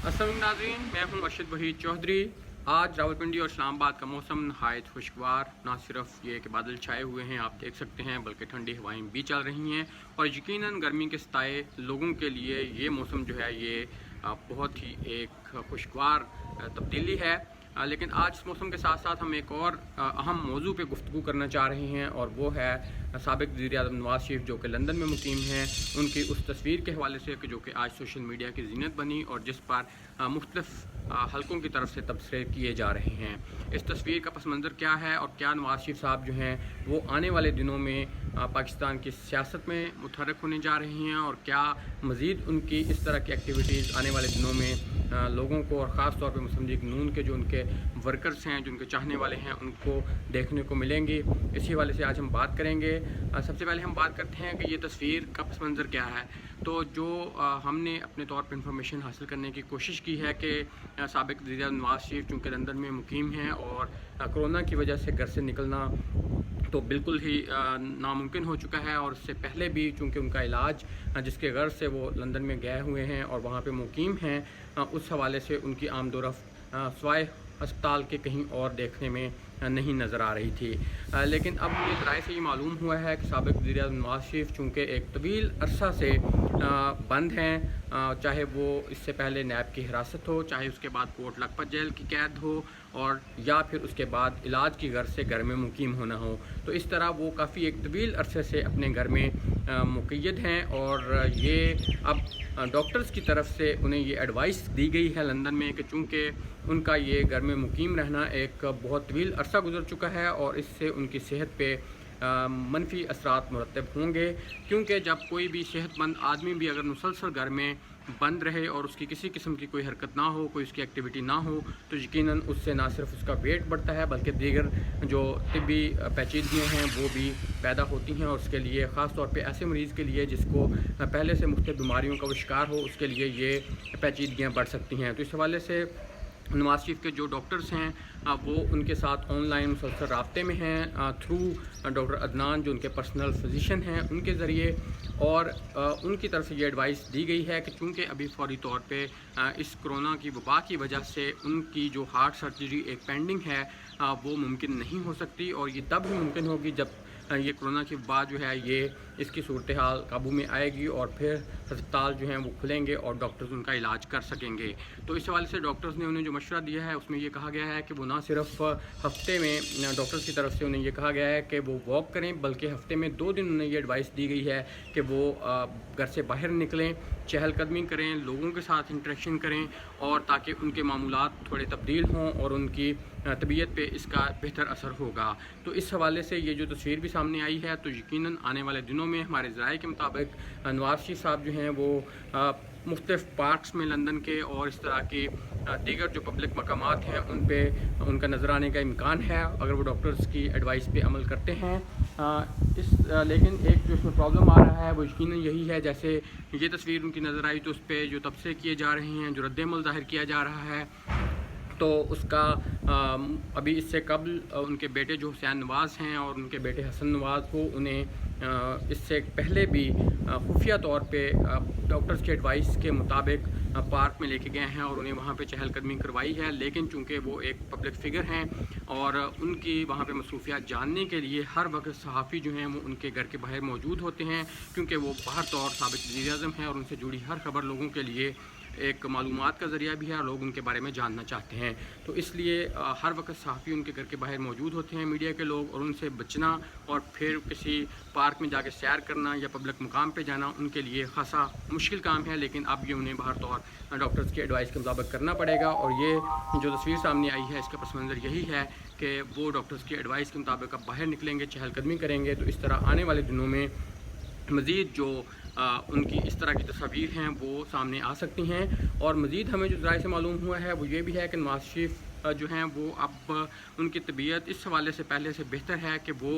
अस्सलाम नाज़रीन, मैं हूं अरशद वहीद चौधरी। आज रावलपिंडी और इस्लामाबाद का मौसम नहायत खुशगवार। ना सिर्फ ये कि बादल छाए हुए हैं, आप देख सकते हैं, बल्कि ठंडी हवाएं भी चल रही हैं और यकीनन गर्मी के सताए लोगों के लिए ये मौसम जो है ये बहुत ही एक खुशगवार तब्दीली है। लेकिन आज इस मौसम के साथ साथ हम एक और अहम मौजू पे गुफ्तगू करना चाह रहे हैं और वो है साबिक़ वज़ीर-ए-आज़म नवाज़ शरीफ जो कि लंदन में मुकीम हैं, उनकी उस तस्वीर के हवाले से कि जो कि आज सोशल मीडिया की ज़ीनत बनी और जिस पर मुख्तलिफ़ हलकों की तरफ से तबसरे किए जा रहे हैं। इस तस्वीर का पस मंज़र क्या है और क्या नवाज़ शरीफ साहब जो हैं वो आने वाले दिनों में पाकिस्तान की सियासत में मुतहर्रिक होने जा रही हैं और क्या मज़ीद उनकी इस तरह की एक्टिविटीज़ आने वाले दिनों में लोगों को और ख़ास तौर पे मुस्लिम लीग नून के जो उनके वर्कर्स हैं, जो उनके चाहने वाले हैं, उनको देखने को मिलेंगी। इसी वाले से आज हम बात करेंगे। सबसे पहले हम बात करते हैं कि ये तस्वीर का पस मंज़र क्या है। तो जो हमने अपने तौर पर इंफॉर्मेशन हासिल करने की कोशिश की है कि साबिक़ वज़ीर-ए-आज़म नवाज़ शरीफ चूँकि लंदन में मुकीम हैं और कोरोना की वजह से घर से निकलना तो बिल्कुल ही नामुमकिन हो चुका है और उससे पहले भी चूँकि उनका इलाज जिसके गर्ज से वो लंदन में गए हुए हैं और वहाँ पे मुकीम हैं, उस हवाले से उनकी आमदोरफ़्त सिवाय अस्पताल के कहीं और देखने में नहीं नज़र आ रही थी। लेकिन अब ये ज़राए से ये मालूम हुआ है कि साबिक़ वज़ीर-ए-आज़म नवाज़ शरीफ चूँकि एक तवील अरसा से बंद हैं, चाहे वो इससे पहले नैब की हिरासत हो, चाहे उसके बाद कोट लखपत जेल की कैद हो और या फिर उसके बाद इलाज की गर्ज से घर में मुकीम होना हो, तो इस तरह वो काफ़ी एक तवील अरसे से अपने घर में मुक़य्यद हैं और ये अब डॉक्टर्स की तरफ से उन्हें ये एडवाइस दी गई है लंदन में कि चूँकि उनका ये घर में मुकीम रहना एक बहुत तवील अरसा गुजर चुका है और इससे उनकी सेहत पे मनफी असरात मुरतब होंगे, क्योंकि जब कोई भी सेहतमंद आदमी भी अगर मुसलसल घर में बंद रहे और उसकी किसी किस्म की कोई हरकत ना हो, कोई उसकी एक्टिविटी ना हो, तो यकीनन उससे ना सिर्फ उसका वेट बढ़ता है बल्कि दीगर जो तिब्बी पेचीदगियाँ हैं वो भी पैदा होती हैं और उसके लिए ख़ास तौर पे ऐसे मरीज़ के लिए जिसको पहले से मुख्तलिफ बीमारियों का वो शिकार हो, उसके लिए ये पेचीदगियाँ बढ़ सकती हैं। तो इस हवाले से नवाज़ शरीफ के जो डॉक्टर्स हैं वो उनके साथ ऑनलाइन मुसलसल राब्ते में हैं थ्रू डॉक्टर अदनान जो उनके पर्सनल फिजिशियन हैं उनके ज़रिए, और उनकी तरफ से ये एडवाइस दी गई है कि चूँकि अभी फौरी तौर पे इस कोरोना की वबा की वजह से उनकी जो हार्ट सर्जरी एक पेंडिंग है वो मुमकिन नहीं हो सकती और ये तब ही मुमकिन होगी जब ये कोरोना के बाद जो है ये इसकी सूरत हाल काबू में आएगी और फिर अस्पताल जो हैं वो खुलेंगे और डॉक्टर्स उनका इलाज कर सकेंगे। तो इस हवाले से डॉक्टर्स ने उन्हें जो मशवरा दिया है उसमें ये कहा गया है कि वो ना सिर्फ हफ्ते में डॉक्टर्स की तरफ से उन्हें ये कहा गया है कि वो वॉक करें, बल्कि हफ्ते में 2 दिन उन्हें ये एडवाइस दी गई है कि वो घर से बाहर निकलें, चहलकदमी करें, लोगों के साथ इंटरेक्शन करें और ताकि उनके मामूलात थोड़े तब्दील हों और उनकी तबीयत पे इसका बेहतर असर होगा। तो इस हवाले से ये जो तस्वीर भी सामने आई है तो यकीनन आने वाले दिनों में हमारे ज़राए के मुताबिक नवाज़ शरीफ साहब जो हैं वो मुख्तलिफ़ पार्क्स में लंदन के और इस तरह की दीगर जो पब्लिक मकामात हैं उन पे उनका नज़र आने का इम्कान है अगर वो डॉक्टर्स की एडवाइस पे अमल करते हैं। लेकिन एक जो इसमें प्रॉब्लम आ रहा है वो यकीनन यही है, जैसे ये तस्वीर उनकी नज़र आई तो उस पर जो तबसरे किए जा रहे हैं, जो रद्द-ए-अमल ज़ाहिर किया जा रहा है, तो उसका अभी इससे कबल उनके बेटे जो हुसैन नवाज़ हैं और उनके बेटे हसन नवाज़ को उन्हें इससे पहले भी खुफिया तौर पे डॉक्टर्स की एडवाइस के मुताबिक पार्क में लेके गए हैं और उन्हें वहाँ पे चहलकदमी करवाई है। लेकिन चूँकि वो एक पब्लिक फ़िगर हैं और उनकी वहाँ पे मसरूफियात जानने के लिए हर वक्त सहाफ़ी जो हैं वो उनके घर के बाहर मौजूद होते हैं, क्योंकि वो बाहर तौर साबिक़ वज़ीर-ए-आज़म हैं और उनसे जुड़ी हर खबर लोगों के लिए एक मालूमात का ज़रिया भी है और लोग उनके बारे में जानना चाहते हैं। तो इसलिए हर वक्त सहाफ़ी उनके घर के बाहर मौजूद होते हैं, मीडिया के लोग, और उनसे बचना और फिर किसी पार्क में जाके सैर करना या पब्लिक मुकाम पे जाना उनके लिए ख़ासा मुश्किल काम है। लेकिन अब ये उन्हें बाहर तौर डॉक्टर्स की एडवाइस के मुताबिक करना पड़ेगा और ये जो तस्वीर सामने आई है इसका पस मंज़र यही है कि वो डॉक्टर्स की एडवाइस के मुताबिक अब बाहर निकलेंगे, चहलकदमी करेंगे। तो इस तरह आने वाले दिनों में मज़ीद जो उनकी इस तरह की तस्वीर हैं वो सामने आ सकती हैं। और मज़ीद हमें जो ज़राए से मालूम हुआ है वो ये भी है कि नवाज़ शरीफ जो हैं वो अब उनकी तबीयत इस हवाले से पहले से बेहतर है कि वो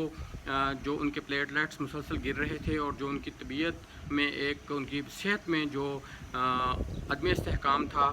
जो उनके प्लेटलेट्स मुसलसल गिर रहे थे और जो उनकी तबीयत में एक उनकी सेहत में जो अदम इस्तेहकाम था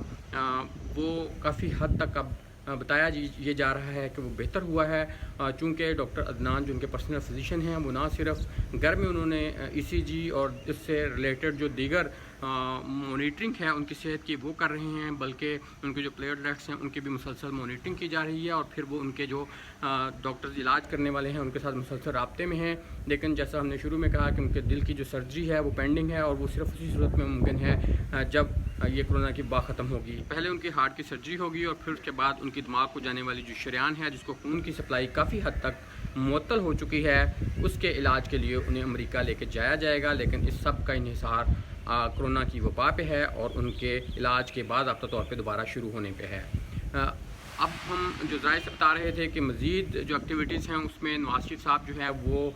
वो काफ़ी हद तक अब बताया ये जा रहा है कि वो बेहतर हुआ है, चूँकि डॉक्टर अदनान जो उनके पर्सनल फिजिशियन हैं वो ना सिर्फ घर में उन्होंने ईसीजी और इससे रिलेटेड जो दीगर मॉनिटरिंग है उनकी सेहत की वो कर रहे हैं, बल्कि उनके जो प्लेटलेट्स हैं उनकी भी मुसलसल मॉनिटरिंग की जा रही है और फिर वो उनके जो डॉक्टर्स इलाज करने वाले हैं उनके साथ मुसलसल राब्ते में हैं। लेकिन जैसा हमने शुरू में कहा कि उनके दिल की जो सर्जरी है वो पेंडिंग है और वो सिर्फ उसी सूरत में मुमकिन है जब ये कोरोना की वबा ख़त्म होगी। पहले उनकी हार्ट की सर्जरी होगी और फिर उसके बाद उनकी दिमाग को जाने वाली जो शरेयान है, जिसको खून की सप्लाई काफ़ी हद तक मुअत्तल हो चुकी है, उसके इलाज के लिए उन्हें अमेरिका लेके जाया जाएगा। लेकिन इस सब का इन्हिसार कोरोना की वबा पे है और उनके इलाज के बाद बाकायदा तौर पे दोबारा शुरू होने पे है। अब हम जो ज़राए से बता रहे थे कि मज़ीद जो एक्टिविटीज़ हैं उसमें नवाज़ शरीफ साहब जो है वो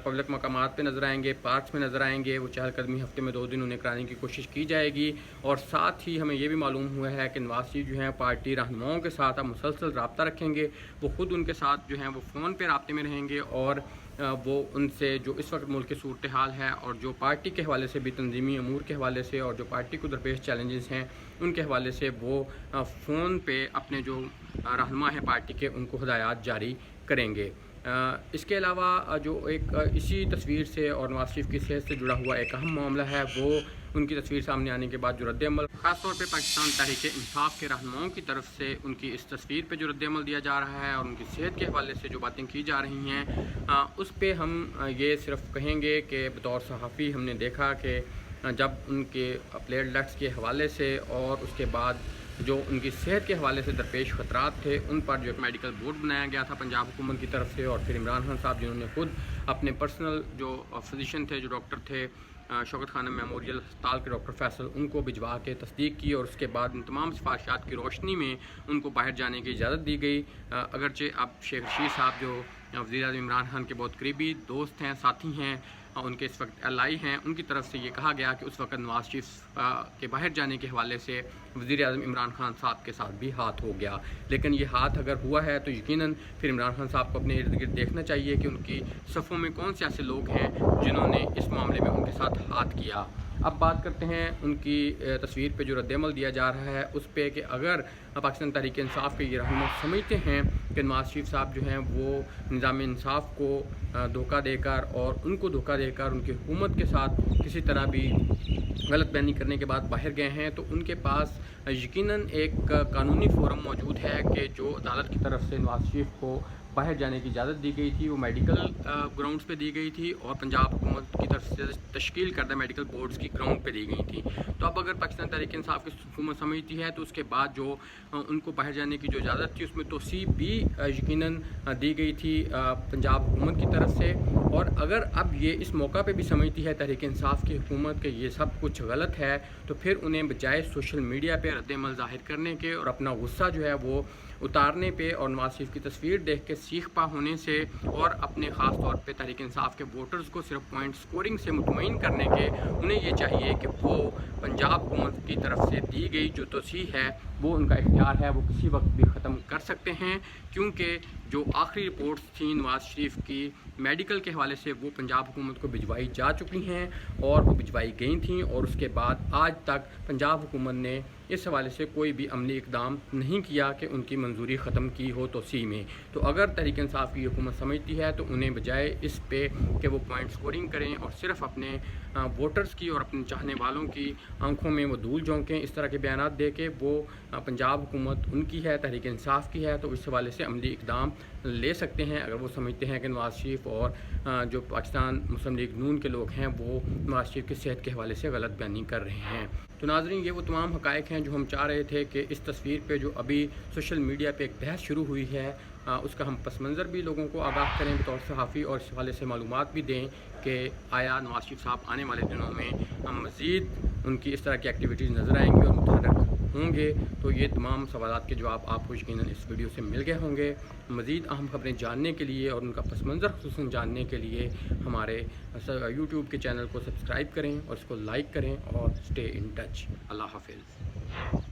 पब्लिक मकामात पे नज़र आएंगे, पार्क्स में नज़र आएंगे। वो चहलकदमी हफ्ते में 2 दिन उन्हें कराने की कोशिश की जाएगी। और साथ ही हमें ये भी मालूम हुआ है कि नवाज़ शरीफ जो हैं पार्टी रहनुमाओं के साथ अब मुसलसल रब्ता रखेंगे। वो ख़ुद उनके साथ जो हैं वो फ़ोन पे रब्ते में रहेंगे और वो उनसे जो इस वक्त मुल्क की सूरत हाल है और जो पार्टी के हवाले से भी तंजीमी अमूर के हवाले से और जो पार्टी को दरपेश चैलेंजेस हैं उनके हवाले से वो फ़ोन पे अपने जो रहनुमा है पार्टी के उनको हिदायत जारी करेंगे। इसके अलावा जो एक इसी तस्वीर से और नवाज़ शरीफ की सेहत से जुड़ा हुआ एक अहम मामला है, वो उनकी तस्वीर सामने आने के बाद जो रद्द-ए-अमल ख़ासतौर पे पाकिस्तान तहरीक-ए-इंसाफ के रहनुमाओं की तरफ से उनकी इस तस्वीर पे जो रद्द-ए-अमल दिया जा रहा है और उनकी सेहत के हवाले से जो बातें की जा रही हैं उस पे हम ये सिर्फ कहेंगे कि बतौर सहाफ़ी हमने देखा कि जब उनके प्लेटलेट्स के हवाले से और उसके बाद जो उनकी सेहत के हवाले से दरपेश ख़तरात थे उन पर जो एक मेडिकल बोर्ड बनाया गया था पंजाब हुकूमत की तरफ से और फिर इमरान खान साहब जिन्होंने खुद अपने पर्सनल जो फिजिशियन थे, जो डॉक्टर थे, शौकत खानम मेमोरियल अस्पताल के डॉक्टर फैसल, उनको भिजवा के तस्दीक की और उसके बाद इन तमाम सिफारिशात की रोशनी में उनको बाहर जाने की इजाज़त दी गई। अगरचे अब शेख रशीद साहब जो वज़ीर-ए-आज़म इमरान खान के बहुत करीबी दोस्त हैं, साथी हैं, उनके इस वक्त एल.आई हैं, उनकी तरफ से ये कहा गया कि उस वक्त नवाज़ शरीफ के बाहर जाने के हवाले से वज़ीर-ए-आज़म इमरान खान साहब के साथ भी हाथ हो गया। लेकिन ये हाथ अगर हुआ है तो यकीनन फिर इमरान खान साहब को अपने इर्द गिर्द देखना चाहिए कि उनकी सफ़ों में कौन से ऐसे लोग हैं जिन्होंने इस मामले में उनके साथ हाथ किया। अब बात करते हैं उनकी तस्वीर पे जो रद्द-ए-अमल दिया जा रहा है उस पे कि अगर पाकिस्तान तहरीक-ए-इंसाफ के ये रहनुमा समझते हैं कि नवाज़ शरीफ साहब जो हैं वो निज़ाम इंसाफ को धोखा देकर और उनको धोखा देकर उनकी हुकूमत के साथ किसी तरह भी गलत बयानी करने के बाद बाहर गए हैं, तो उनके पास यकीनन एक कानूनी फोरम मौजूद है कि जो अदालत की तरफ से नवाज़ शरीफ को बाहर जाने की इजाज़त दी गई थी, वो मेडिकल ग्राउंड्स पे दी गई थी और पंजाब हुकूमत की तरफ से तश्कील करदा मेडिकल बोर्ड्स की ग्राउंड पे दी गई थी। तो अब अगर पाकिस्तान तहरीक-ए-इंसाफ की हुकूमत समझती है तो उसके बाद जो उनको बाहर जाने की जो इजाज़त थी उसमें तोसी भी यकीनन दी गई थी पंजाब हुकूमत की तरफ से। और अगर अब ये इस मौका पे भी समझती है तहरीक-ए-इंसाफ की हुकूमत कि ये सब कुछ गलत है, तो फिर उन्हें बजाय सोशल मीडिया पे रद्द-ए-अमल ज़ाहिर करने के और अपना गुस्सा जो है वो उतारने पे और नवाज़ शरीफ की तस्वीर देख के सीख पा होने से और अपने ख़ास तौर पे तहरीक-ए-इंसाफ के वोटर्स को सिर्फ पॉइंट स्कोरिंग से मुतमईन करने के, उन्हें ये चाहिए कि वो पंजाब हुकूमत की तरफ से दी गई जो तौसीह है वो उनका इख्तियार है, वो किसी वक्त भी ख़त्म कर सकते हैं। क्योंकि जो आखिरी रिपोर्ट्स थी नवाज़ शरीफ की मेडिकल के हवाले से वो पंजाब हुकूमत को भिजवाई जा चुकी हैं और वो भिजवाई गई थी और उसके बाद आज तक पंजाब हुकूमत ने इस हवाले से कोई भी अमली इकदाम नहीं किया कि उनकी मंजूरी ख़त्म की हो तौसीह में। तो अगर तहरीक-ए-इंसाफ की हुकूमत समझती है तो उन्हें बजाय इस पे कि वो पॉइंट स्कोरिंग करें और सिर्फ अपने वोटर्स की और अपने चाहने वालों की आंखों में वो धूल झोंकें, इस तरह के बयान दे के वो पंजाब हुकूमत उनकी है, तहरीक-ए-इंसाफ की है, तो इस हवाले से अमली इकदाम ले सकते हैं अगर वो समझते हैं कि नवाज़ शरीफ और जो पाकिस्तान मुस्लिम लीग नून के लोग हैं वो नवाज़ शरीफ की सेहत के हवाले से गलत बयानी कर रहे हैं। तो नाज़रीन, ये वो तमाम हक़ाइक़ हैं जो हम चाह रहे थे कि इस तस्वीर पे जो अभी सोशल मीडिया पे एक बहस शुरू हुई है उसका हम पस मंज़र भी लोगों को आगाह करें बतौर सहाफ़ी और इस हवाले से मालूमात भी दें कि आया नवाज़ शरीफ साहब आने वाले दिनों में हम मज़ीद उनकी इस तरह की एक्टिविटीज़ नज़र आएंगी और मुतहर्रिक होंगे। तो ये तमाम सवालात के जवाब आपको यकीनन इस वीडियो से मिल गए होंगे। मज़ीद अहम खबरें जानने के लिए और उनका पस मंज़र ख़ुसूसन जानने के लिए हमारे यूट्यूब के चैनल को सब्सक्राइब करें और इसको लाइक करें और स्टे इन टच। अल्लाह हाफ़िज़।